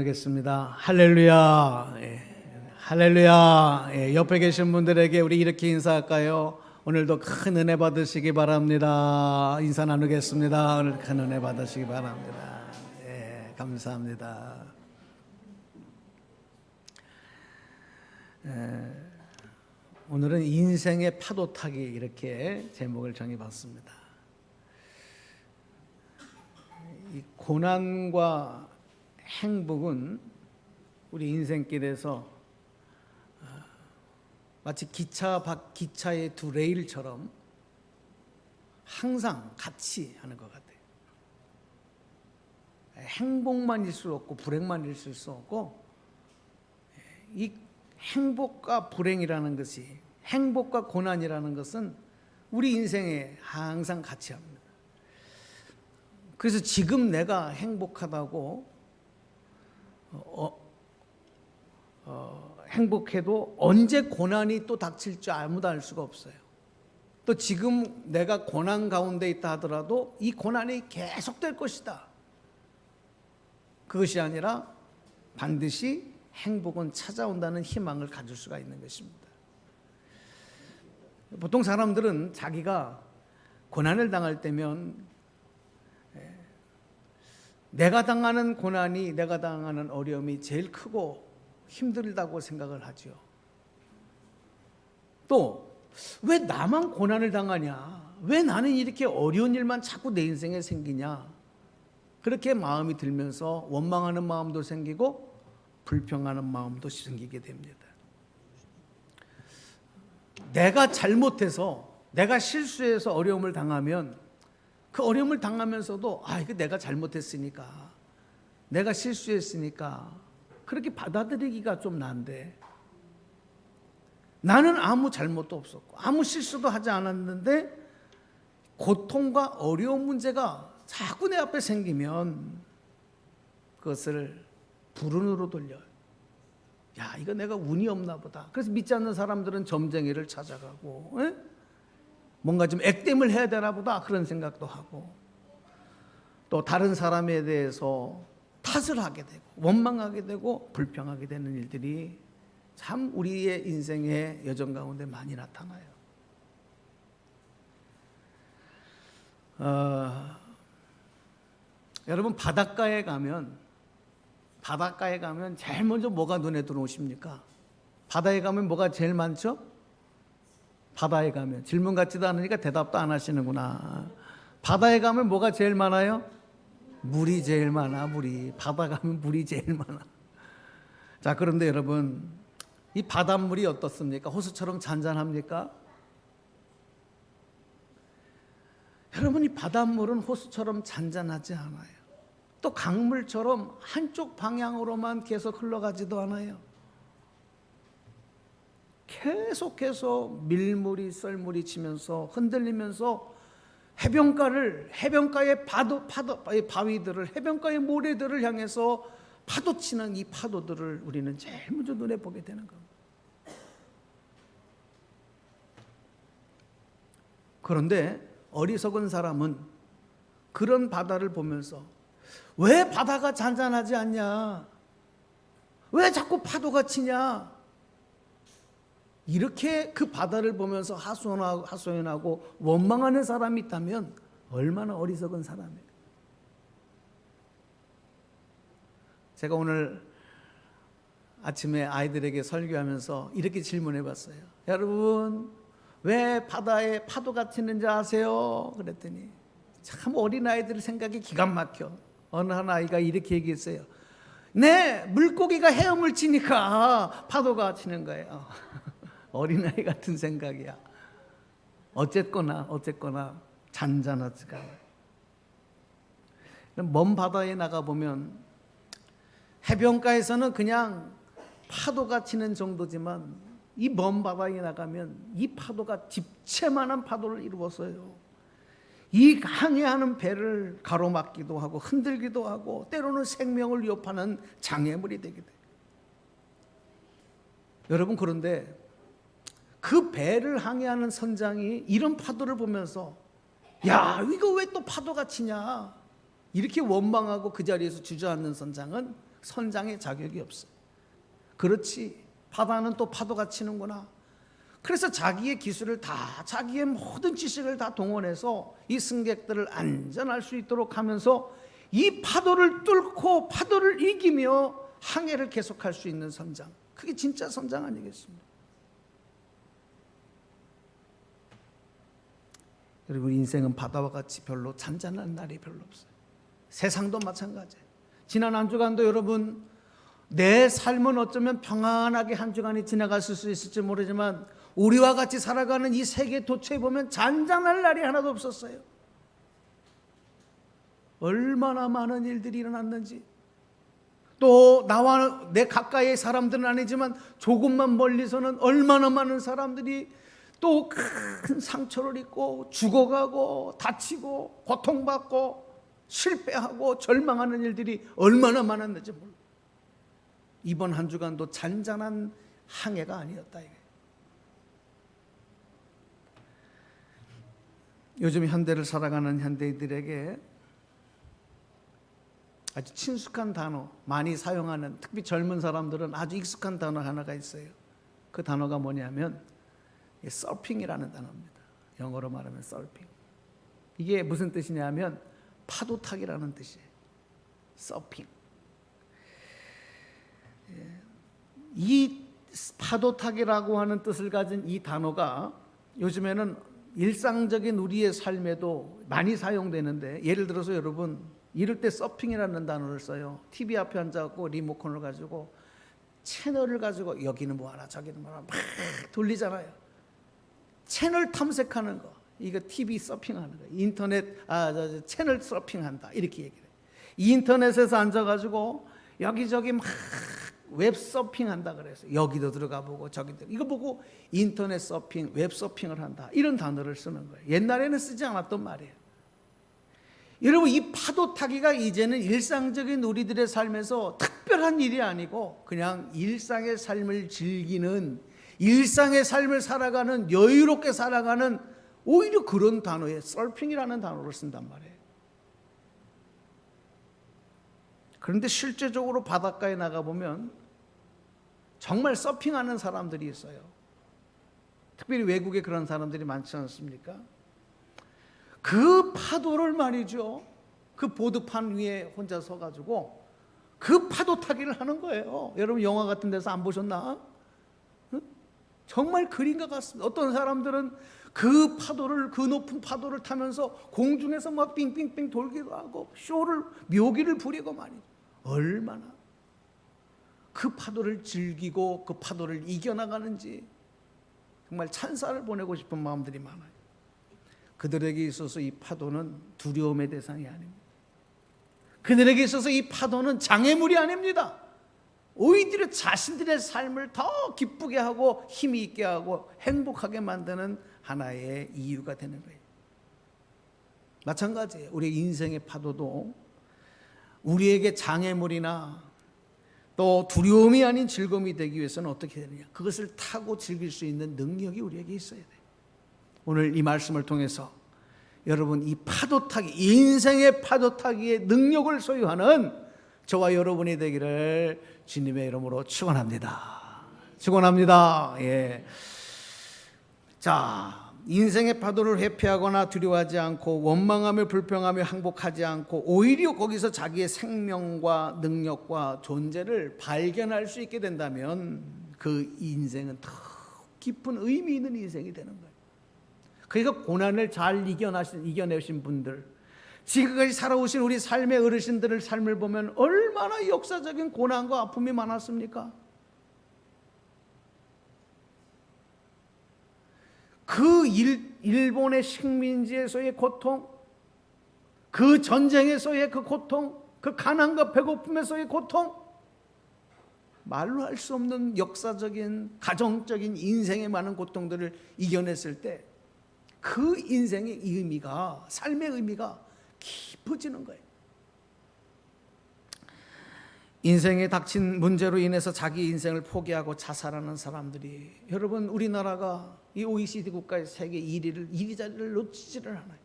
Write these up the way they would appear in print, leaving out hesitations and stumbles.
나누겠습니다. 할렐루야. 할렐루야. 옆에 계신 분들에게 우리 이렇게 인사할까요? 오늘도 큰 은혜 받으시기 바랍니다. 인사 나누겠습니다. 오늘 큰 은혜 받으시기 바랍니다. 감사합니다. 오늘은 인생의 파도 타기 이렇게 제목을 정해봤습니다. 이 고난과 행복은 우리 인생길에서 마치 기차의 두 레일처럼 항상 같이 하는 것 같아요. 행복만 있을 수 없고 불행만 있을 수 없고, 이 행복과 불행이라는 것이, 행복과 고난이라는 것은 우리 인생에 항상 같이 합니다. 그래서 지금 내가 행복하다고 행복해도 언제 고난이 또 닥칠 줄 아무도 알 수가 없어요. 또 지금 내가 고난 가운데 있다 하더라도 이 고난이 계속될 것이다. 그것이 아니라 반드시 행복은 찾아온다는 희망을 가질 수가 있는 것입니다. 보통 사람들은 자기가 고난을 당할 때면 내가 당하는 고난이, 내가 당하는 어려움이 제일 크고 힘들다고 생각을 하죠. 또 왜 나만 고난을 당하냐? 왜 나는 이렇게 어려운 일만 자꾸 내 인생에 생기냐? 그렇게 마음이 들면서 원망하는 마음도 생기고 불평하는 마음도 생기게 됩니다. 내가 잘못해서, 내가 실수해서 어려움을 당하면 그 어려움을 당하면서도 이거 내가 잘못했으니까, 내가 실수했으니까 그렇게 받아들이기가 좀 난데, 나는 아무 잘못도 없었고 아무 실수도 하지 않았는데 고통과 어려운 문제가 자꾸 내 앞에 생기면 그것을 불운으로 돌려요. 이거 내가 운이 없나 보다. 그래서 믿지 않는 사람들은 점쟁이를 찾아가고, 뭔가 좀 액땜을 해야 되나 보다 그런 생각도 하고, 또 다른 사람에 대해서 탓을 하게 되고 원망하게 되고 불평하게 되는 일들이 참 우리의 인생의 여정 가운데 많이 나타나요. 여러분 바닷가에 가면 제일 먼저 뭐가 눈에 들어오십니까? 바다에 가면 뭐가 제일 많죠? 바다에 가면, 질문 같지도 않으니까 대답도 안 하시는구나. 바다에 가면 뭐가 제일 많아요? 물이 제일 많아. 물이. 바다 가면 물이 제일 많아. 자, 그런데 여러분, 이 바닷물이 어떻습니까? 호수처럼 잔잔합니까? 여러분, 이 바닷물은 호수처럼 잔잔하지 않아요. 또 강물처럼 한쪽 방향으로만 계속 흘러가지도 않아요. 계속해서 밀물이 썰물이 치면서 흔들리면서 해변가의 바위들을, 해변가의 모래들을 향해서 파도치는 이 파도들을 우리는 제일 먼저 눈에 보게 되는 겁니다. 그런데 어리석은 사람은 그런 바다를 보면서 왜 바다가 잔잔하지 않냐? 왜 자꾸 파도가 치냐? 이렇게 그 바다를 보면서 하소연하고 원망하는 사람이 있다면 얼마나 어리석은 사람이에요. 제가 오늘 아침에 아이들에게 설교하면서 이렇게 질문해 봤어요. 여러분, 왜 바다에 파도가 치는지 아세요? 그랬더니 참 어린아이들 생각이 기가 막혀. 어느 한 아이가 이렇게 얘기했어요. 네, 물고기가 헤엄을 치니까 파도가 치는 거예요. 어린아이 같은 생각이야. 어쨌거나 잔잔하지가 않아요. 먼 바다에 나가보면 해변가에서는 그냥 파도가 치는 정도지만 이 먼 바다에 나가면 이 파도가 집채만한 파도를 이루었어요. 이 항해하는 배를 가로막기도 하고 흔들기도 하고 때로는 생명을 위협하는 장애물이 되게 돼요. 여러분, 그런데 그 배를 항해하는 선장이 이런 파도를 보면서 이거 왜 또 파도가 치냐 이렇게 원망하고 그 자리에서 주저앉는 선장은 선장의 자격이 없어요. 그렇지, 바다는 또 파도가 치는구나. 그래서 자기의 기술을 다, 자기의 모든 지식을 다 동원해서 이 승객들을 안전할 수 있도록 하면서 이 파도를 뚫고 파도를 이기며 항해를 계속할 수 있는 선장, 그게 진짜 선장 아니겠습니까? 여러분, 인생은 바다와 같이 별로 잔잔한 날이 별로 없어요. 세상도 마찬가지예요. 지난 한 주간도 여러분, 내 삶은 어쩌면 평안하게 한 주간이 지나갔을 수 있을지 모르지만 우리와 같이 살아가는 이 세계 도처에 보면 잔잔할 날이 하나도 없었어요. 얼마나 많은 일들이 일어났는지, 또 나와 내 가까이의 사람들은 아니지만 조금만 멀리서는 얼마나 많은 사람들이 또 큰 상처를 입고 죽어가고 다치고 고통받고 실패하고 절망하는 일들이 얼마나 많았는지 몰라요. 이번 한 주간도 잔잔한 항해가 아니었다 이게. 요즘 현대를 살아가는 현대인들에게 아주 친숙한 단어, 많이 사용하는, 특히 젊은 사람들은 아주 익숙한 단어 하나가 있어요. 그 단어가 뭐냐면 서핑이라는 단어입니다. 영어로 말하면 서핑. 이게 무슨 뜻이냐면 파도 타기라는 뜻이에요. 서핑. 이 파도 타기라고 하는 뜻을 가진 이 단어가 요즘에는 일상적인 우리의 삶에도 많이 사용되는데, 예를 들어서 여러분 이럴 때 서핑이라는 단어를 써요. TV 앞에 앉아갖고 리모컨을 가지고 채널을 가지고 여기는 뭐 하나 저기는 뭐 하나 막 돌리잖아요. 채널 탐색하는 거, 이거 TV 서핑하는 거, 인터넷 채널 서핑한다 이렇게 얘기를 해요. 인터넷에서 앉아가지고 여기저기 막 웹 서핑한다 그래서 여기도 들어가 보고 저기도, 이거 보고 인터넷 서핑, 웹 서핑을 한다, 이런 단어를 쓰는 거예요. 옛날에는 쓰지 않았던 말이에요. 여러분, 이 파도 타기가 이제는 일상적인 우리들의 삶에서 특별한 일이 아니고 그냥 일상의 삶을 즐기는, 일상의 삶을 살아가는, 여유롭게 살아가는, 오히려 그런 단어에 서핑이라는 단어를 쓴단 말이에요. 그런데 실제적으로 바닷가에 나가보면 정말 서핑하는 사람들이 있어요. 특별히 외국에 그런 사람들이 많지 않습니까? 그 파도를 말이죠, 그 보드판 위에 혼자 서가지고 그 파도 타기를 하는 거예요. 여러분 영화 같은 데서 안 보셨나? 정말 그림과 같습니다. 어떤 사람들은 그 파도를, 그 높은 파도를 타면서 공중에서 막 빙빙빙 돌기도 하고 쇼를, 묘기를 부리고 말이죠. 얼마나 그 파도를 즐기고 그 파도를 이겨나가는지 정말 찬사를 보내고 싶은 마음들이 많아요. 그들에게 있어서 이 파도는 두려움의 대상이 아닙니다. 그들에게 있어서 이 파도는 장애물이 아닙니다. 오히려 자신들의 삶을 더 기쁘게 하고 힘이 있게 하고 행복하게 만드는 하나의 이유가 되는 거예요. 마찬가지예요. 우리 인생의 파도도 우리에게 장애물이나 또 두려움이 아닌 즐거움이 되기 위해서는 어떻게 되느냐, 그것을 타고 즐길 수 있는 능력이 우리에게 있어야 돼요. 오늘 이 말씀을 통해서 여러분, 이 파도 타기, 인생의 파도 타기의 능력을 소유하는 저와 여러분이 되기를 주님의 이름으로 축원합니다. 축원합니다. 예. 자, 인생의 파도를 회피하거나 두려워하지 않고 원망하며 불평하며 항복하지 않고 오히려 거기서 자기의 생명과 능력과 존재를 발견할 수 있게 된다면 그 인생은 더 깊은 의미 있는 인생이 되는 거예요. 그러니까 고난을 잘 이겨내신 분들, 지금까지 살아오신 우리 삶의 어르신들의 삶을 보면 얼마나 역사적인 고난과 아픔이 많았습니까? 그 일본의 식민지에서의 고통, 그 전쟁에서의 그 고통, 그 가난과 배고픔에서의 고통, 말로 할 수 없는 역사적인 가정적인 인생의 많은 고통들을 이겨냈을 때 그 인생의 의미가, 삶의 의미가 깊어지는 거예요. 인생에 닥친 문제로 인해서 자기 인생을 포기하고 자살하는 사람들이, 여러분 우리나라가 이 OECD 국가의 세계 1위 자리를 놓치지를 않아요.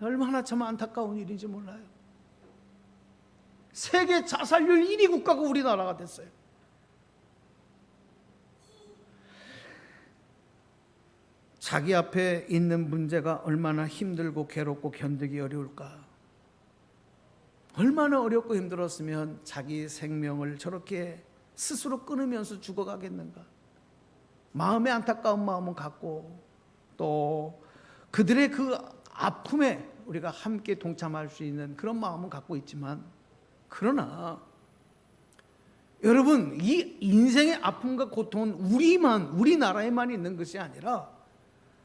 얼마나 참 안타까운 일인지 몰라요. 세계 자살률 1위 국가가 우리나라가 됐어요. 자기 앞에 있는 문제가 얼마나 힘들고 괴롭고 견디기 어려울까. 얼마나 어렵고 힘들었으면 자기 생명을 저렇게 스스로 끊으면서 죽어가겠는가. 마음의 안타까운 마음은 갖고, 또 그들의 그 아픔에 우리가 함께 동참할 수 있는 그런 마음은 갖고 있지만, 그러나 여러분, 이 인생의 아픔과 고통은 우리나라에만 있는 것이 아니라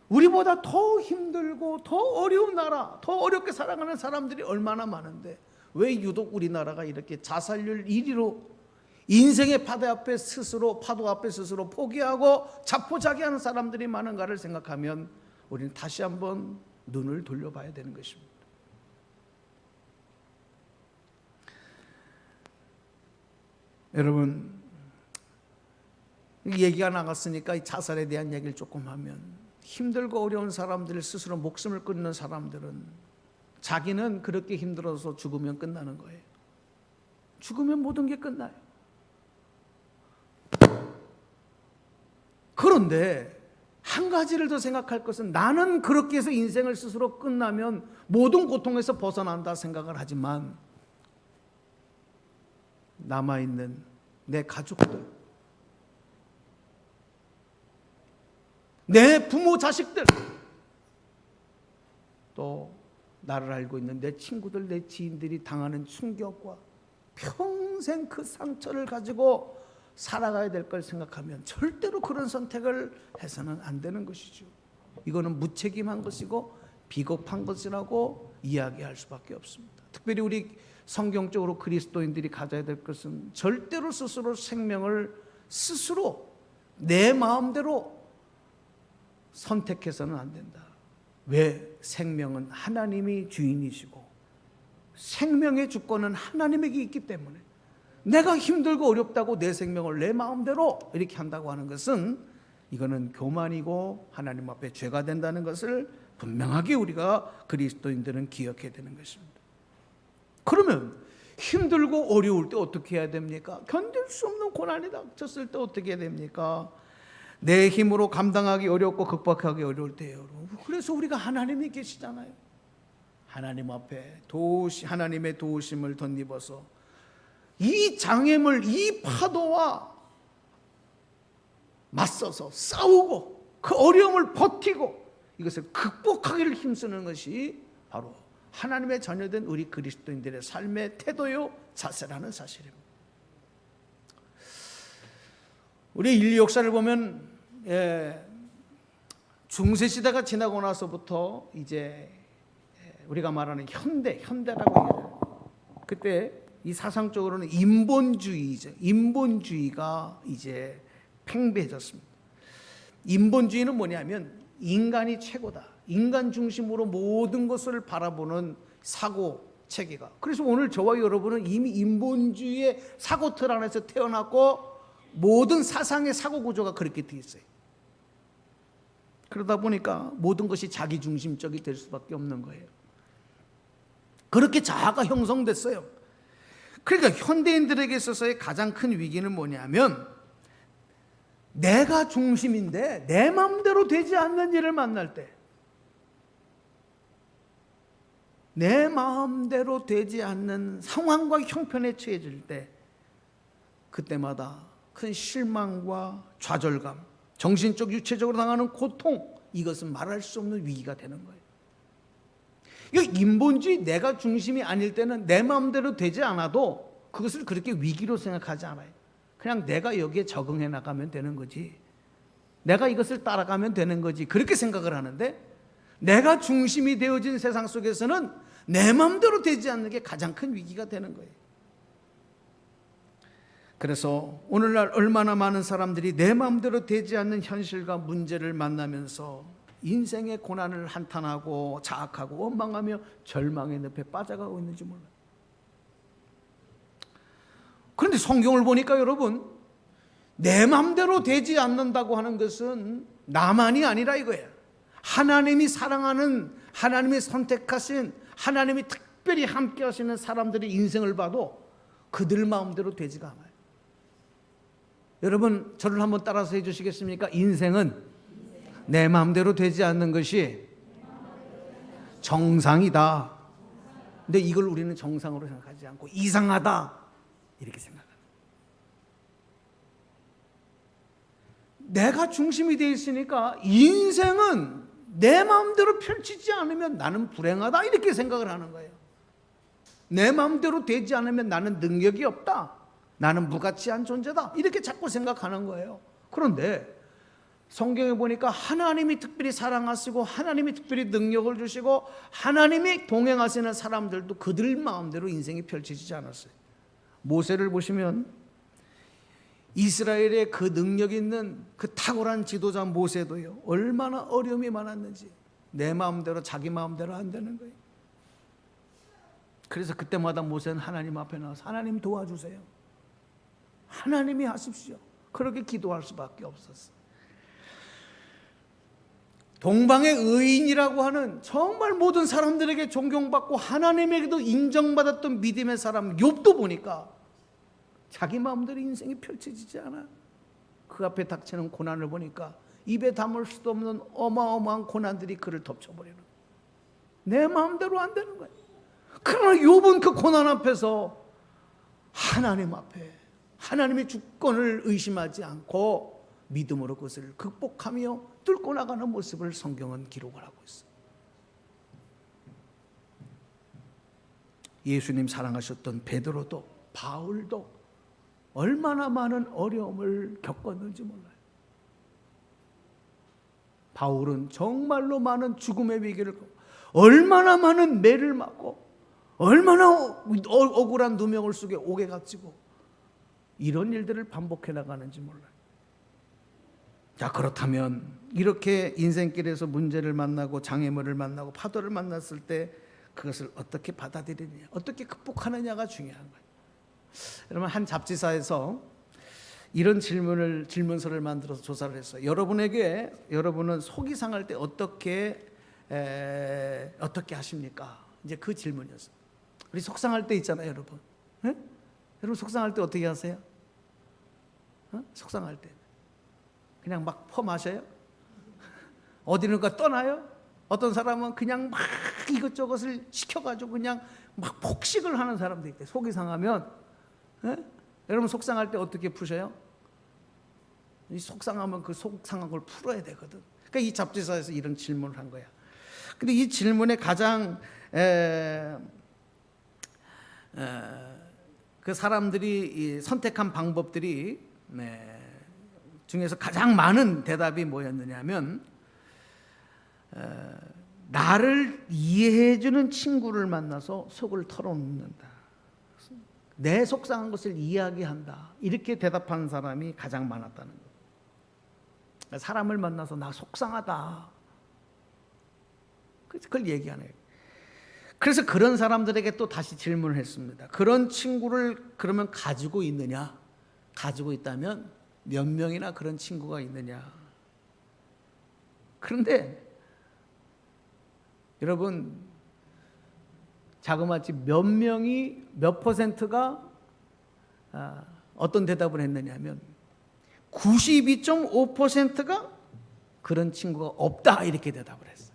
우리보다 더 힘들고 더 어려운 나라, 더 어렵게 살아가는 사람들이 얼마나 많은데 왜 유독 우리나라가 이렇게 자살률 1위로 인생의 파도 앞에 스스로 포기하고 자포자기하는 사람들이 많은가를 생각하면 우리는 다시 한번 눈을 돌려봐야 되는 것입니다. 여러분, 얘기가 나갔으니까 이 자살에 대한 얘기를 조금 하면, 힘들고 어려운 사람들, 스스로 목숨을 끊는 사람들은 자기는 그렇게 힘들어서 죽으면 끝나는 거예요. 죽으면 모든 게 끝나요. 그런데 한 가지를 더 생각할 것은, 나는 그렇게 해서 인생을 스스로 끝나면 모든 고통에서 벗어난다 생각을 하지만, 남아있는 내 가족들, 내 부모 자식들, 또 나를 알고 있는 내 친구들, 내 지인들이 당하는 충격과 평생 그 상처를 가지고 살아가야 될 걸 생각하면 절대로 그런 선택을 해서는 안 되는 것이죠. 이거는 무책임한 것이고 비겁한 것이라고 이야기할 수밖에 없습니다. 특별히 우리 성경적으로 그리스도인들이 가져야 될 것은, 절대로 스스로 생명을 스스로 내 마음대로 선택해서는 안 된다. 왜? 생명은 하나님이 주인이시고 생명의 주권은 하나님에게 있기 때문에, 내가 힘들고 어렵다고 내 생명을 내 마음대로 이렇게 한다고 하는 것은, 이거는 교만이고 하나님 앞에 죄가 된다는 것을 분명하게 우리가 그리스도인들은 기억해야 되는 것입니다. 그러면 힘들고 어려울 때 어떻게 해야 됩니까? 견딜 수 없는 고난이 닥쳤을 때 어떻게 해야 됩니까? 내 힘으로 감당하기 어렵고 극복하기 어려울 때예요. 그래서 우리가 하나님이 계시잖아요. 하나님 앞에 하나님의 도우심을 덧입어서 이 장애물, 이 파도와 맞서서 싸우고 그 어려움을 버티고 이것을 극복하기를 힘쓰는 것이 바로 하나님의 자녀된 우리 그리스도인들의 삶의 태도요 자세라는 사실입니다. 우리 인류 역사를 보면 중세시대가 지나고 나서부터 이제 우리가 말하는 현대라고 해요. 그때 이 사상적으로는 인본주의가 이제 팽배해졌습니다. 인본주의는 뭐냐면 인간이 최고다, 인간 중심으로 모든 것을 바라보는 사고 체계가. 그래서 오늘 저와 여러분은 이미 인본주의의 사고 틀 안에서 태어났고, 모든 사상의 사고 구조가 그렇게 되어 있어요. 그러다 보니까 모든 것이 자기 중심적이 될 수밖에 없는 거예요. 그렇게 자아가 형성됐어요. 그러니까 현대인들에게 있어서의 가장 큰 위기는 뭐냐면, 내가 중심인데 내 마음대로 되지 않는 일을 만날 때, 내 마음대로 되지 않는 상황과 형편에 처해질 때, 그때마다 큰 실망과 좌절감, 정신적 육체적으로 당하는 고통, 이것은 말할 수 없는 위기가 되는 거예요. 이 인본주의 내가 중심이 아닐 때는 내 마음대로 되지 않아도 그것을 그렇게 위기로 생각하지 않아요. 그냥 내가 여기에 적응해 나가면 되는 거지, 내가 이것을 따라가면 되는 거지, 그렇게 생각을 하는데, 내가 중심이 되어진 세상 속에서는 내 마음대로 되지 않는 게 가장 큰 위기가 되는 거예요. 그래서 오늘날 얼마나 많은 사람들이 내 마음대로 되지 않는 현실과 문제를 만나면서 인생의 고난을 한탄하고 자학하고 원망하며 절망의 늪에 빠져가고 있는지 몰라요. 그런데 성경을 보니까 여러분, 내 마음대로 되지 않는다고 하는 것은 나만이 아니라 이거예요. 하나님이 사랑하는, 하나님이 선택하신, 하나님이 특별히 함께 하시는 사람들의 인생을 봐도 그들 마음대로 되지가 않아요. 여러분 저를 한번 따라서 해주시겠습니까? 인생은 내 마음대로 되지 않는 것이 정상이다. 근데 이걸 우리는 정상으로 생각하지 않고 이상하다 이렇게 생각합니다. 내가 중심이 되어 있으니까 인생은 내 마음대로 펼치지 않으면 나는 불행하다 이렇게 생각을 하는 거예요. 내 마음대로 되지 않으면 나는 능력이 없다, 나는 무가치한 존재다 이렇게 자꾸 생각하는 거예요. 그런데 성경에 보니까 하나님이 특별히 사랑하시고 하나님이 특별히 능력을 주시고 하나님이 동행하시는 사람들도 그들 마음대로 인생이 펼쳐지지 않았어요. 모세를 보시면 이스라엘의 그 능력 있는 그 탁월한 지도자 모세도요, 얼마나 어려움이 많았는지 내 마음대로 자기 마음대로 안 되는 거예요. 그래서 그때마다 모세는 하나님 앞에 나와서 하나님 도와주세요, 하나님이 하십시오, 그렇게 기도할 수밖에 없었어요. 동방의 의인이라고 하는 정말 모든 사람들에게 존경받고 하나님에게도 인정받았던 믿음의 사람 욥도 보니까 자기 마음대로 인생이 펼쳐지지 않아. 그 앞에 닥치는 고난을 보니까 입에 담을 수도 없는 어마어마한 고난들이 그를 덮쳐버리는 거예요. 내 마음대로 안 되는 거예요. 그러나 욥은 그 고난 앞에서 하나님 앞에 하나님의 주권을 의심하지 않고 믿음으로 그것을 극복하며 뚫고 나가는 모습을 성경은 기록을 하고 있어요. 예수님 사랑하셨던 베드로도 바울도 얼마나 많은 어려움을 겪었는지 몰라요. 바울은 정말로 많은 죽음의 위기를 겪고 얼마나 많은 매를 맞고 얼마나 억울한 누명을 속에 옥에 갇히고 이런 일들을 반복해 나가는지 몰라요. 자, 그렇다면 이렇게 인생길에서 문제를 만나고 장애물을 만나고 파도를 만났을 때 그것을 어떻게 받아들이느냐, 어떻게 극복하느냐가 중요한 거예요. 여러분, 한 잡지사에서 이런 질문서를 만들어서 조사를 했어요. 여러분은 속이 상할 때 어떻게 하십니까? 이제 그 질문이었어요. 우리 속상할 때 있잖아요, 여러분. 네? 여러분 속상할 때 어떻게 하세요? 속상할 때 그냥 막 퍼마셔요? 어디론가 떠나요? 어떤 사람은 그냥 막 이것저것을 시켜가지고 그냥 막 폭식을 하는 사람도 있대요. 속이 상하면. 여러분 속상할 때 어떻게 푸셔요? 이 속상하면 그 속상한 걸 풀어야 되거든. 그러니까 이 잡지사에서 이런 질문을 한 거야. 근데 이 질문에 가장 그 사람들이 선택한 방법들이 중에서 가장 많은 대답이 뭐였느냐면 나를 이해해주는 친구를 만나서 속을 털어놓는다, 내 속상한 것을 이야기한다, 이렇게 대답한 사람이 가장 많았다는 거예요. 사람을 만나서 나 속상하다, 그걸 얘기하는 거예요. 그래서 그런 사람들에게 또 다시 질문을 했습니다. 그런 친구를 그러면 가지고 있느냐? 가지고 있다면 몇 명이나 그런 친구가 있느냐? 그런데 여러분, 자그마치 몇 퍼센트가 어떤 대답을 했느냐면 92.5%가 그런 친구가 없다, 이렇게 대답을 했어요.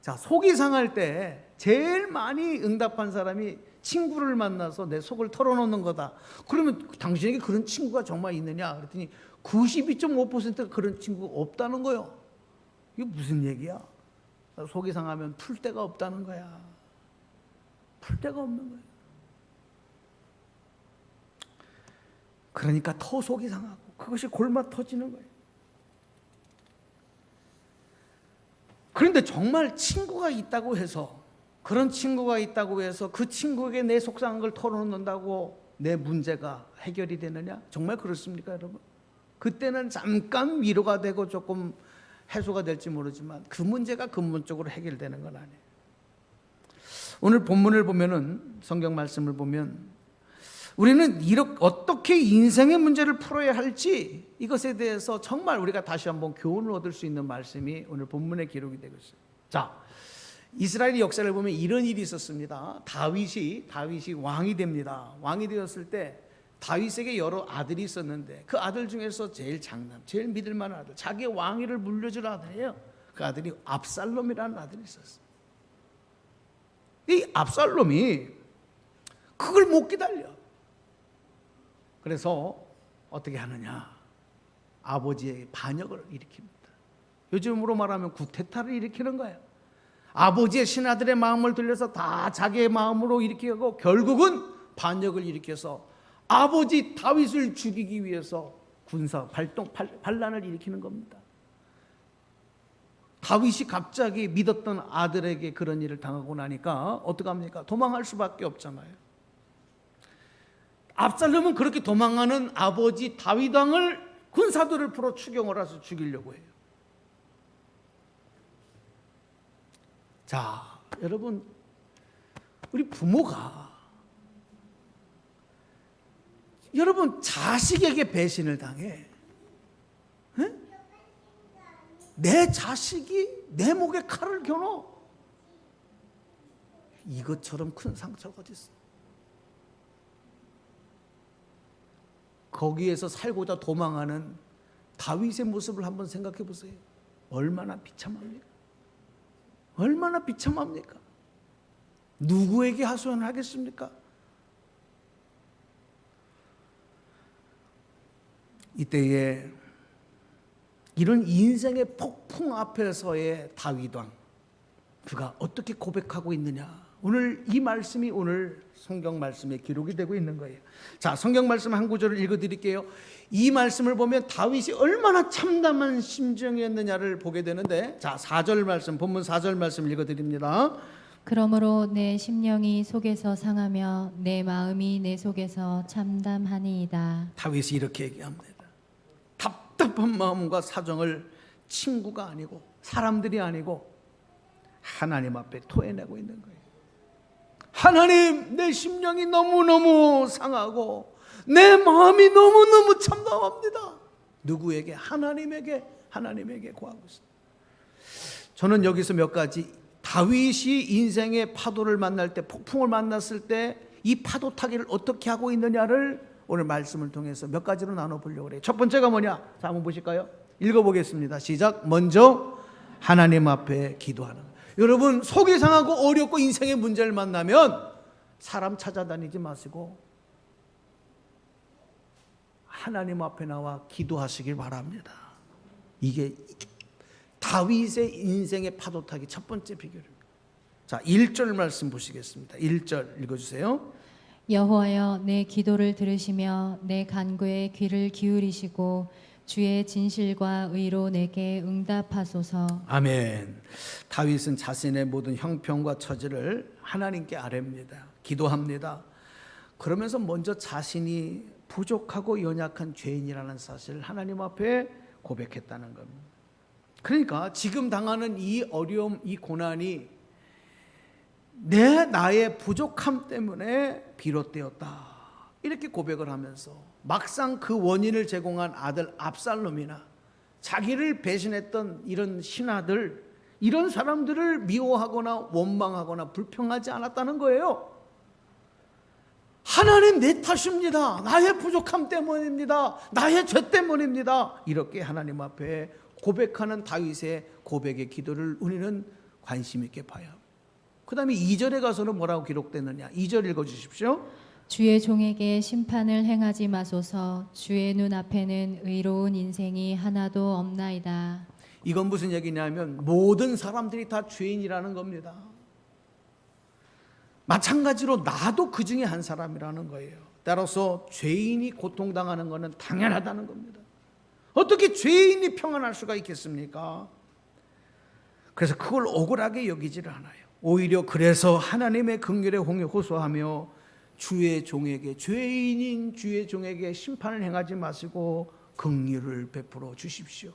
자, 속이 상할 때 제일 많이 응답한 사람이 친구를 만나서 내 속을 털어놓는 거다. 그러면 당신에게 그런 친구가 정말 있느냐? 그랬더니 92.5%가 그런 친구가 없다는 거예요. 이게 무슨 얘기야? 속이 상하면 풀 데가 없다는 거야. 풀 데가 없는 거예요. 그러니까 더 속이 상하고 그것이 골마 터지는 거예요. 그런데 정말 친구가 있다고 해서, 그런 친구가 있다고 해서 그 친구에게 내 속상한 걸 털어놓는다고 내 문제가 해결이 되느냐? 정말 그렇습니까, 여러분? 그때는 잠깐 위로가 되고 조금 해소가 될지 모르지만 그 문제가 근본적으로 해결되는 건 아니에요. 오늘 본문을 보면은, 성경 말씀을 보면 우리는 어떻게 인생의 문제를 풀어야 할지, 이것에 대해서 정말 우리가 다시 한번 교훈을 얻을 수 있는 말씀이 오늘 본문에 기록이 되고 있어요. 자, 이스라엘 역사를 보면 이런 일이 있었습니다. 다윗이 왕이 됩니다. 왕이 되었을 때 다윗에게 여러 아들이 있었는데 그 아들 중에서 제일 장남, 제일 믿을 만한 아들, 자기 왕위를 물려줄 아들이에요. 그 아들이 압살롬이라는 아들이 있었어요. 이 압살롬이 그걸 못 기다려. 그래서 어떻게 하느냐? 아버지의 반역을 일으킵니다. 요즘으로 말하면 구테타를 일으키는 거예요. 아버지의 신하들의 마음을 돌려서 다 자기의 마음으로 일으키고 결국은 반역을 일으켜서 아버지 다윗을 죽이기 위해서 군사 반란을 일으키는 겁니다. 다윗이 갑자기 믿었던 아들에게 그런 일을 당하고 나니까 어떡합니까? 도망할 수밖에 없잖아요. 압살롬은 그렇게 도망하는 아버지 다윗 왕을 군사들을 풀어 추경을 해서 죽이려고 해요. 자, 여러분, 우리 부모가 여러분 자식에게 배신을 당해. 에? 내 자식이 내 목에 칼을 겨눠. 이것처럼 큰 상처가 어디 있어? 거기에서 살고자 도망하는 다윗의 모습을 한번 생각해 보세요. 얼마나 비참합니까? 얼마나 비참합니까? 누구에게 하소연을 하겠습니까? 이때에 이런 인생의 폭풍 앞에서의 다윗 왕, 그가 어떻게 고백하고 있느냐? 오늘 이 말씀이 오늘 성경 말씀에 기록이 되고 있는 거예요. 자, 성경 말씀 한 구절을 읽어드릴게요. 이 말씀을 보면 다윗이 얼마나 참담한 심정이었느냐를 보게 되는데, 자, 4절 말씀, 본문 4절 말씀 읽어드립니다. 그러므로 내 심령이 속에서 상하며 내 마음이 내 속에서 참담하니이다. 다윗이 이렇게 얘기합니다. 답답한 마음과 사정을 친구가 아니고 사람들이 아니고 하나님 앞에 토해내고 있는 거예요. 하나님, 내 심령이 너무너무 상하고 내 마음이 너무너무 참담합니다. 누구에게? 하나님에게 고하고 있어요. 저는 여기서 몇 가지, 다윗이 인생의 파도를 만날 때, 폭풍을 만났을 때 이 파도 타기를 어떻게 하고 있느냐를 오늘 말씀을 통해서 몇 가지로 나눠보려고 해요. 첫 번째가 뭐냐? 자, 한번 보실까요? 읽어보겠습니다. 시작. 먼저 하나님 앞에 기도하는 거예요. 여러분, 속이 상하고 어렵고 인생의 문제를 만나면 사람 찾아다니지 마시고 하나님 앞에 나와 기도하시길 바랍니다. 이게 다윗의 인생의 파도 타기 첫 번째 비결입니다. 자, 1절 말씀 보시겠습니다. 1절 읽어주세요. 여호와여, 내 기도를 들으시며 내 간구에 귀를 기울이시고 주의 진실과 의로 내게 응답하소서. 아멘. 다윗은 자신의 모든 형편과 처지를 하나님께 아뢰입니다. 기도합니다. 그러면서 먼저 자신이 부족하고 연약한 죄인이라는 사실을 하나님 앞에 고백했다는 겁니다. 그러니까 지금 당하는 이 어려움, 이 고난이 나의 부족함 때문에 비롯되었다, 이렇게 고백을 하면서 막상 그 원인을 제공한 아들 압살롬이나 자기를 배신했던 이런 신하들, 이런 사람들을 미워하거나 원망하거나 불평하지 않았다는 거예요. 하나님, 내 탓입니다. 나의 부족함 때문입니다. 나의 죄 때문입니다. 이렇게 하나님 앞에 고백하는 다윗의 고백의 기도를 우리는 관심 있게 봐야 합니다. 그 다음에 2절에 가서는 뭐라고 기록되느냐? 2절 읽어주십시오. 주의 종에게 심판을 행하지 마소서. 주의 눈앞에는 의로운 인생이 하나도 없나이다. 이건 무슨 얘기냐면 모든 사람들이 다 죄인이라는 겁니다. 마찬가지로 나도 그 중에 한 사람이라는 거예요. 따라서 죄인이 고통당하는 것은 당연하다는 겁니다. 어떻게 죄인이 평안할 수가 있겠습니까? 그래서 그걸 억울하게 여기지를 않아요. 오히려 그래서 하나님의 긍휼의 홍에 호소하며 주의 종에게, 죄인인 주의 종에게 심판을 행하지 마시고 긍휼을 베풀어 주십시오.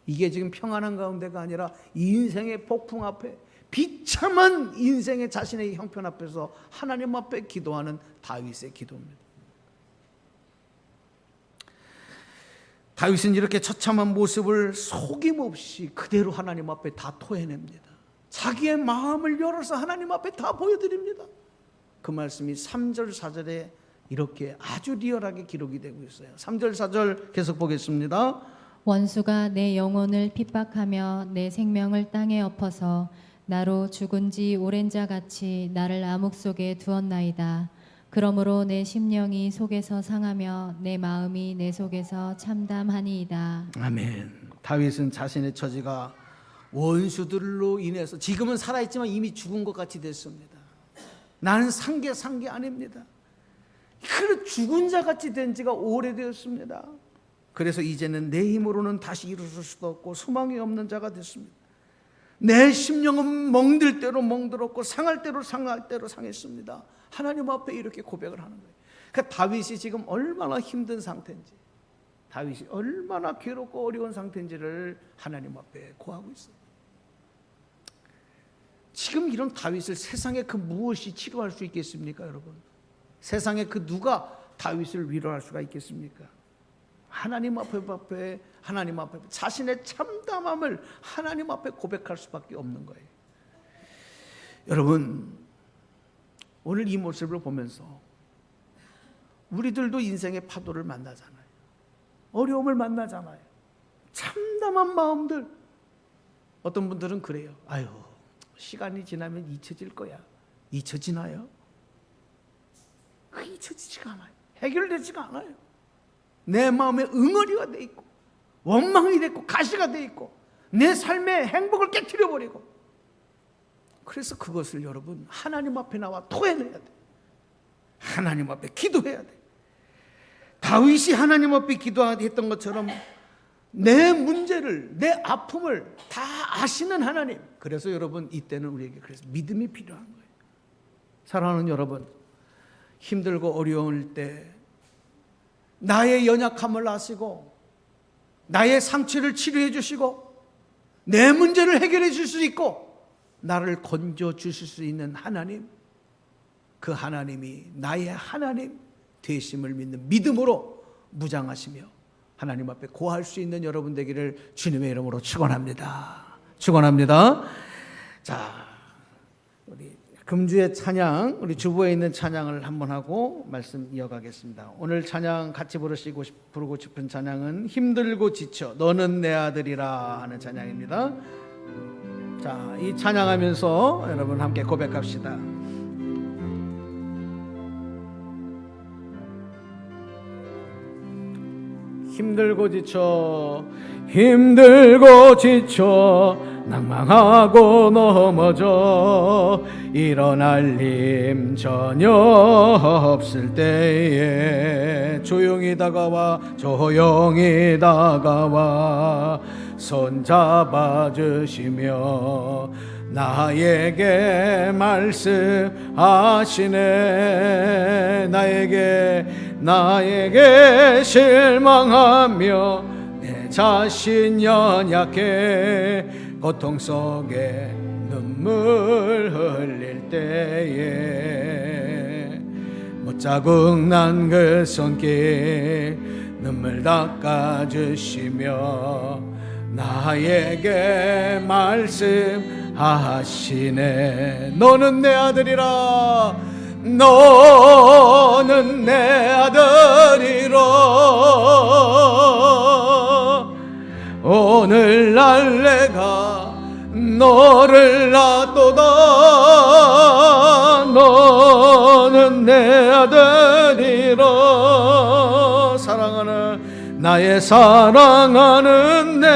이게 지금 평안한 가운데가 아니라 인생의 폭풍 앞에, 비참한 인생의 자신의 형편 앞에서 하나님 앞에 기도하는 다윗의 기도입니다. 다윗은 이렇게 처참한 모습을 속임없이 그대로 하나님 앞에 다 토해냅니다. 자기의 마음을 열어서 하나님 앞에 다 보여드립니다. 그 말씀이 3절 4절에 이렇게 아주 리얼하게 기록이 되고 있어요. 3절 4절 계속 보겠습니다. 원수가 내 영혼을 핍박하며 내 생명을 땅에 엎어서 나로 죽은 지 오랜 자 같이 나를 암흑 속에 두었나이다. 그러므로 내 심령이 속에서 상하며 내 마음이 내 속에서 참담하니이다. 아멘. 다윗은 자신의 처지가 원수들로 인해서 지금은 살아있지만 이미 죽은 것 같이 됐습니다. 나는 산 게 아닙니다. 그 죽은 자 같이 된 지가 오래되었습니다. 그래서 이제는 내 힘으로는 다시 일어설 수도 없고 소망이 없는 자가 됐습니다. 내 심령은 멍들 대로 멍들었고 상할 대로 상했습니다. 하나님 앞에 이렇게 고백을 하는 거예요. 그러니까 다윗이 지금 얼마나 힘든 상태인지, 다윗이 얼마나 괴롭고 어려운 상태인지를 하나님 앞에 고하고 있어요. 지금 이런 다윗을 세상에 그 무엇이 치료할 수 있겠습니까, 여러분? 세상에 그 누가 다윗을 위로할 수가 있겠습니까? 하나님 앞에 자신의 참담함을 하나님 앞에 고백할 수밖에 없는 거예요. 여러분, 오늘 이 모습을 보면서 우리들도 인생의 파도를 만나잖아요. 어려움을 만나잖아요. 참담한 마음들. 어떤 분들은 그래요. 아유, 시간이 지나면 잊혀질 거야. 잊혀지나요? 잊혀지지가 않아요. 해결되지가 않아요. 내 마음에 응어리가 돼 있고 원망이 됐고 가시가 돼 있고 내 삶의 행복을 깨트려 버리고, 그래서 그것을 여러분 하나님 앞에 나와 토해내야 돼. 하나님 앞에 기도해야 돼. 다윗이 하나님 앞에 기도했던 것처럼 내 문제를, 내 아픔을 다 아시는 하나님. 그래서 여러분 이때는 우리에게 그래서 믿음이 필요한 거예요. 사랑하는 여러분, 힘들고 어려울 때 나의 연약함을 아시고 나의 상처를 치료해 주시고 내 문제를 해결해 줄 수 있고 나를 건져 주실 수 있는 하나님, 그 하나님이 나의 하나님 되심을 믿는 믿음으로 무장하시며 하나님 앞에 고할 수 있는 여러분 되기를 주님의 이름으로 축원합니다. 축원합니다. 자, 우리 금주의 찬양, 우리 주보에 있는 찬양을 한번 하고 말씀 이어가겠습니다. 오늘 찬양 같이 부르고 싶은 찬양은 힘들고 지쳐 너는 내 아들이라 하는 찬양입니다. 자, 이 찬양하면서 여러분 함께 고백합시다. 힘들고 지쳐 낭망하고 넘어져 일어날 힘 전혀 없을 때에 조용히 다가와 손 잡아주시며 나에게 말씀하시네. 나에게 실망하며 내 자신 연약해 고통 속에 눈물 흘릴 때에 못자국 난 그 손길 눈물 닦아주시며 나에게 말씀하시네. 너는 내 아들이라. 너는 내 아들이라. 오늘날 내가 너를 놔도다. 너는 내 아들이라. 나의 사랑하는 내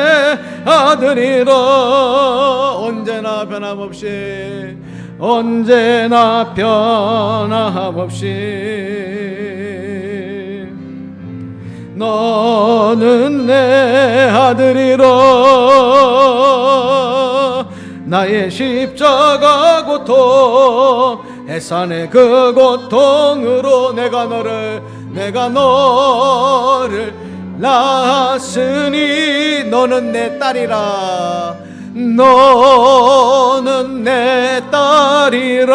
아들이라. 언제나 변함없이 너는 내 아들이라. 나의 십자가 고통 해산의 그 고통으로 내가 너를 낳았으니 너는 내 딸이라. 너는 내 딸이라.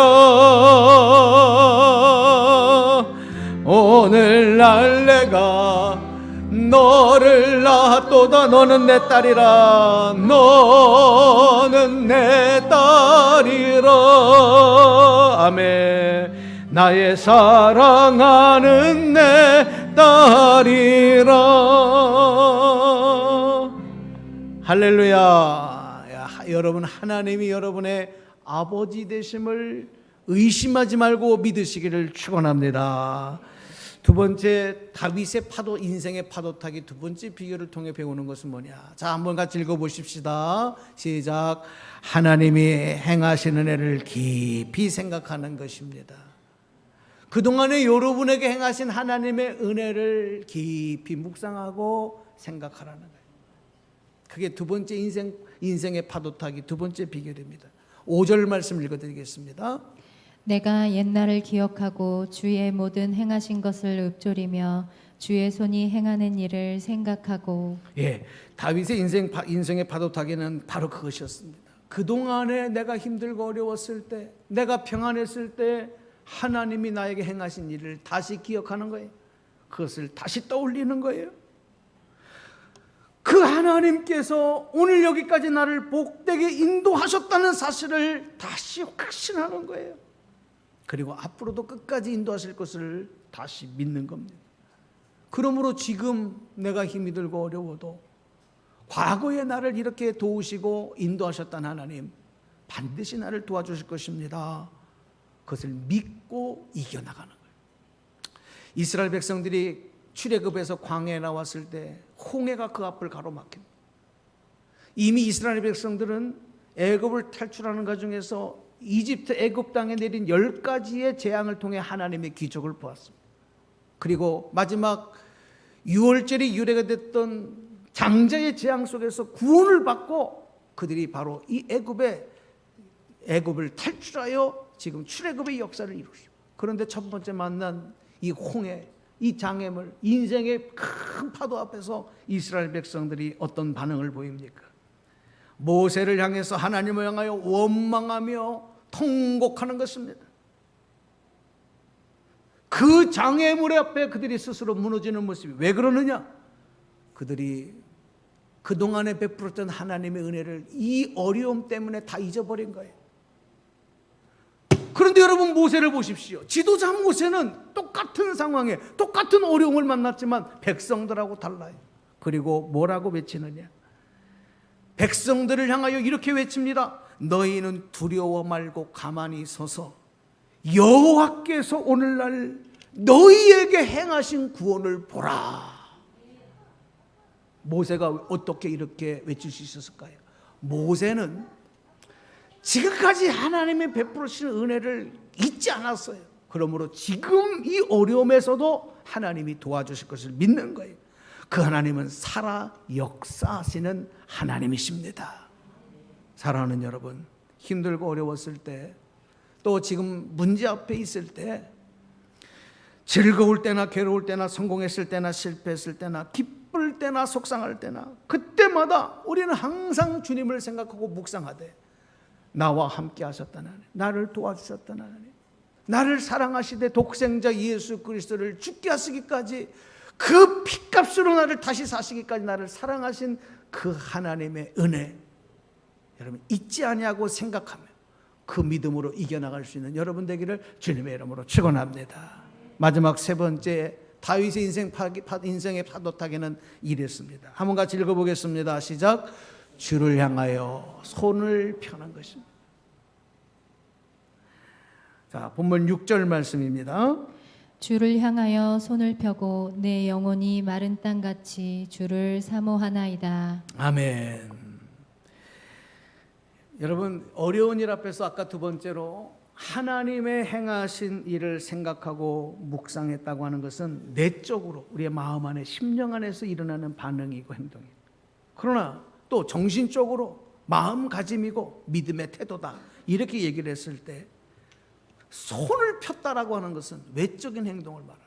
오늘날 내가 너를 낳았도다. 너는 내 딸이라. 너는 내 딸이라. 아멘. 나의 사랑하는 내 딸이라. 할렐루야. 여러분, 하나님이 여러분의 아버지 되심을 의심하지 말고 믿으시기를 축원합니다. 두 번째, 다윗의 파도, 인생의 파도 타기 두 번째 비결을 통해 배우는 것은 뭐냐? 자, 한번 같이 읽어보십시다. 시작. 하나님이 행하시는 애를 깊이 생각하는 것입니다. 그동안에 여러분에게 행하신 하나님의 은혜를 깊이 묵상하고 생각하라는 거예요. 그게 두 번째 인생의 파도 타기 두 번째 비결입니다. 5절 말씀 읽어드리겠습니다. 내가 옛날을 기억하고 주의 모든 행하신 것을 읊조리며 주의 손이 행하는 일을 생각하고. 예, 다윗의 인생의 파도 타기는 바로 그것이었습니다. 그동안에 내가 힘들고 어려웠을 때, 내가 평안했을 때 하나님이 나에게 행하신 일을 다시 기억하는 거예요. 그것을 다시 떠올리는 거예요. 그 하나님께서 오늘 여기까지 나를 복되게 인도하셨다는 사실을 다시 확신하는 거예요. 그리고 앞으로도 끝까지 인도하실 것을 다시 믿는 겁니다. 그러므로 지금 내가 힘이 들고 어려워도 과거에 나를 이렇게 도우시고 인도하셨던 하나님 반드시 나를 도와주실 것입니다. 그것을 믿고 이겨나가는 거예요. 이스라엘 백성들이 출애굽에서 광야에 나왔을 때 홍해가 그 앞을 가로막힙니다. 이미 이스라엘 백성들은 애굽을 탈출하는 과정에서 이집트 애굽 땅에 내린 10가지의 재앙을 통해 하나님의 기적을 보았습니다. 그리고 마지막 6월절이 유래가 됐던 장자의 재앙 속에서 구원을 받고 그들이 바로 이 애굽을 탈출하여 지금 출애굽의 역사를 이루십니다. 그런데 첫 번째 만난 이 홍해, 이 장애물, 인생의 큰 파도 앞에서 이스라엘 백성들이 어떤 반응을 보입니까? 모세를 향해서 하나님을 향하여 원망하며 통곡하는 것입니다. 그 장애물 앞에 그들이 스스로 무너지는 모습이 왜 그러느냐? 그들이 그동안에 베풀었던 하나님의 은혜를 이 어려움 때문에 다 잊어버린 거예요. 그런데 여러분, 모세를 보십시오. 지도자 모세는 똑같은 상황에 똑같은 어려움을 만났지만 백성들하고 달라요. 그리고 뭐라고 외치느냐? 백성들을 향하여 이렇게 외칩니다. 너희는 두려워 말고 가만히 서서 여호와께서 오늘날 너희에게 행하신 구원을 보라. 모세가 어떻게 이렇게 외칠 수 있었을까요? 모세는 지금까지 하나님의 베풀으신 은혜를 잊지 않았어요. 그러므로 지금 이 어려움에서도 하나님이 도와주실 것을 믿는 거예요. 그 하나님은 살아 역사하시는 하나님이십니다. 사랑하는 여러분, 힘들고 어려웠을 때, 또 지금 문제 앞에 있을 때, 즐거울 때나 괴로울 때나 성공했을 때나 실패했을 때나 기쁠 때나 속상할 때나 그때마다 우리는 항상 주님을 생각하고 묵상하되 나와 함께 하셨던 하나님, 나를 도와주셨던 하나님, 나를 사랑하시되 독생자 예수 그리스도를 죽게 하시기까지 그 피값으로 나를 다시 사시기까지 나를 사랑하신 그 하나님의 은혜, 여러분 잊지 아니하고 생각하며 그 믿음으로 이겨나갈 수 있는 여러분 되기를 주님의 이름으로 축원합니다. 마지막 세 번째, 다윗의 인생의 파도 타기는 이랬습니다. 한번 같이 읽어보겠습니다. 시작. 주를 향하여 손을 펴는 것입니다. 자, 본문 6절 말씀입니다. 주를 향하여 손을 펴고 내 영혼이 마른 땅같이 주를 사모하나이다. 아멘. 여러분, 어려운 일 앞에서 아까 두 번째로 하나님의 행하신 일을 생각하고 묵상했다고 하는 것은 내적으로 우리의 마음 안에 심령 안에서 일어나는 반응이고 행동이에요. 그러나 또 정신적으로 마음가짐이고 믿음의 태도다, 이렇게 얘기를 했을 때 손을 폈다라고 하는 것은 외적인 행동을 말하는,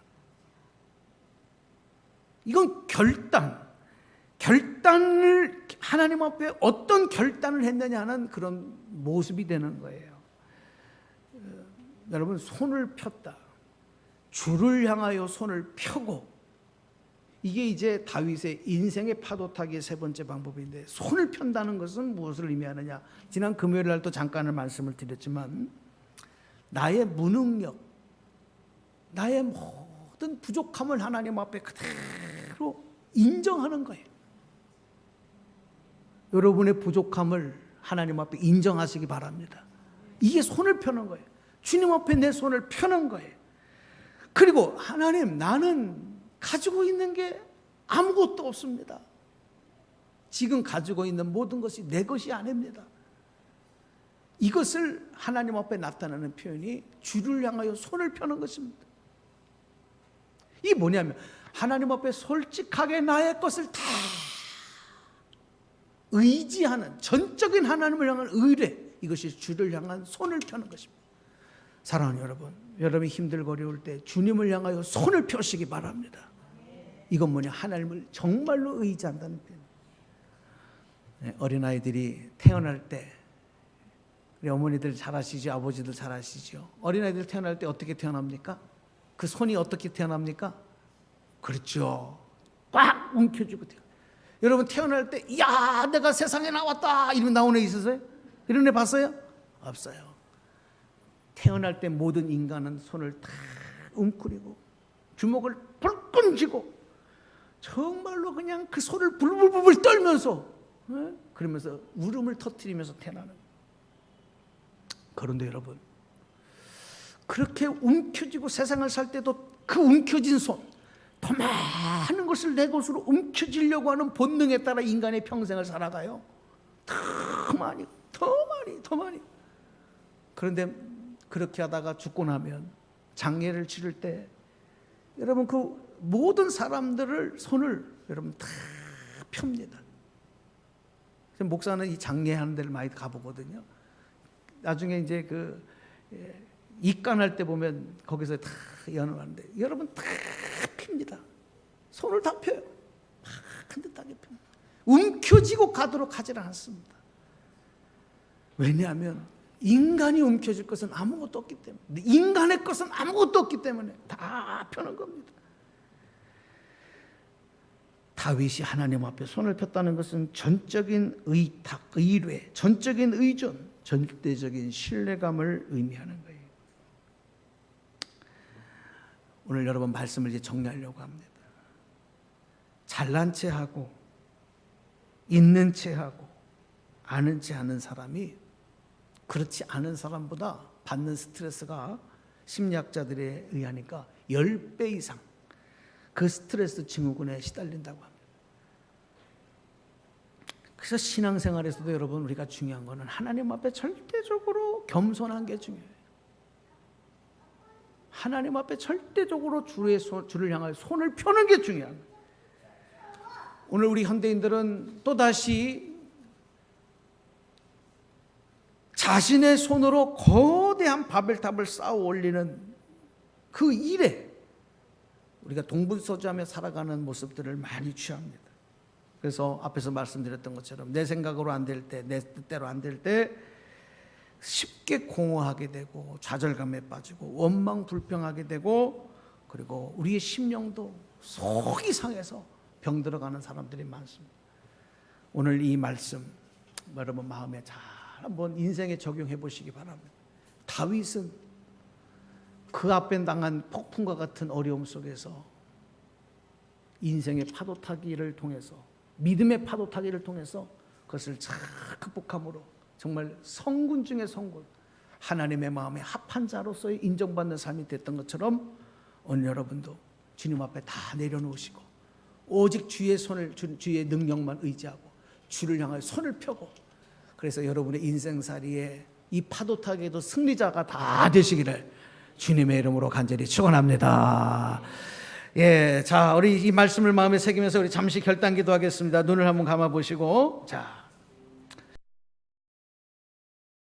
이건 결단을 하나님 앞에 어떤 결단을 했느냐 하는 그런 모습이 되는 거예요. 여러분, 손을 폈다, 주를 향하여 손을 펴고, 이게 이제 다윗의 인생의 파도 타기의 세 번째 방법인데, 손을 편다는 것은 무엇을 의미하느냐? 지난 금요일 날 또 잠깐을 말씀을 드렸지만, 나의 무능력, 나의 모든 부족함을 하나님 앞에 그대로 인정하는 거예요. 여러분의 부족함을 하나님 앞에 인정하시기 바랍니다. 이게 손을 펴는 거예요. 주님 앞에 내 손을 펴는 거예요. 그리고 하나님, 나는 가지고 있는 게 아무것도 없습니다. 지금 가지고 있는 모든 것이 내 것이 아닙니다. 이것을 하나님 앞에 나타내는 표현이 주를 향하여 손을 펴는 것입니다. 이게 뭐냐면, 하나님 앞에 솔직하게 나의 것을 다 의지하는, 전적인 하나님을 향한 의뢰, 이것이 주를 향한 손을 펴는 것입니다. 사랑하는 여러분, 여러분이 힘들고 어려울 때 주님을 향하여 손을 펴시기 바랍니다. 이건 뭐냐? 하나님을 정말로 의지한다는 표현. 어린아이들이 태어날 때, 우리 어머니들 잘 아시죠? 아버지들 잘 아시죠? 어린아이들 태어날 때 어떻게 태어납니까? 그 손이 어떻게 태어납니까? 그렇죠, 꽉 움켜쥐고 태어나요. 여러분 태어날 때, 야, 내가 세상에 나왔다 이러면 나오는 애 있으세요? 이런 애 봤어요? 없어요. 태어날 때 모든 인간은 손을 다 웅크리고 주먹을 불끈 쥐고 정말로 그냥 그 손을 불불불 떨면서, 그러면서 울음을 터뜨리면서 태어나는 거예요. 그런데 여러분, 그렇게 움켜쥐고 세상을 살 때도 그 움켜진 손, 더 많은 것을 내 것으로 움켜쥐려고 하는 본능에 따라 인간의 평생을 살아가요. 더 많이. 그런데 그렇게 하다가 죽고 나면, 장례를 치를 때 여러분 그 모든 사람들을 손을 여러분 다 펴니다. 목사는 이 장례하는 데를 많이 가보거든요. 나중에 이제 그 입간할 때 보면 거기서 다 연호하는데, 여러분 다 핍니다. 손을 다 펴요. 막 흔들하게 펴요. 움켜쥐고 가도록 하질 않습니다. 왜냐하면 인간이 움켜질 것은 아무것도 없기 때문에, 인간의 것은 아무것도 없기 때문에 다 펴는 겁니다. 다윗이 하나님 앞에 손을 폈다는 것은 전적인 의탁, 의뢰, 전적인 의존, 절대적인 신뢰감을 의미하는 거예요. 오늘 여러분 말씀을 이제 정리하려고 합니다. 잘난 체하고 있는 체하고 아는 체 하는 사람이 그렇지 않은 사람보다 받는 스트레스가 심리학자들에 의하니까 10배 이상 그 스트레스 증후군에 시달린다고 합니다. 그래서 신앙생활에서도 여러분 우리가 중요한 거는 하나님 앞에 절대적으로 겸손한 게 중요해요. 하나님 앞에 절대적으로 주를 향하여 손을 펴는 게 중요한 거예요. 오늘 우리 현대인들은 또다시 자신의 손으로 거대한 바벨탑을 쌓아 올리는 그 일에 우리가 동분서주하며 살아가는 모습들을 많이 취합니다. 그래서 앞에서 말씀드렸던 것처럼 내 생각으로 안 될 때, 내 뜻대로 안 될 때 쉽게 공허하게 되고 좌절감에 빠지고 원망불평하게 되고, 그리고 우리의 심령도 속이 상해서 병들어가는 사람들이 많습니다. 오늘 이 말씀 여러분 마음에 잘 한번 인생에 적용해 보시기 바랍니다. 다윗은 그 앞에 당한 폭풍과 같은 어려움 속에서 인생의 파도 타기를 통해서, 믿음의 파도 타기를 통해서 그것을 잘 극복함으로 정말 성군 중의 성군, 하나님의 마음에 합한 자로서의 인정받는 삶이 됐던 것처럼 오늘 여러분도 주님 앞에 다 내려놓으시고 오직 주의 손을, 주의 능력만 의지하고 주를 향하여 손을 펴고, 그래서 여러분의 인생살이에 이 파도 타기에도 승리자가 다 되시기를 주님의 이름으로 간절히 축원합니다. 자, 우리 이 말씀을 마음에 새기면서 우리 잠시 결단기도 하겠습니다. 눈을 한번 감아 보시고, 자.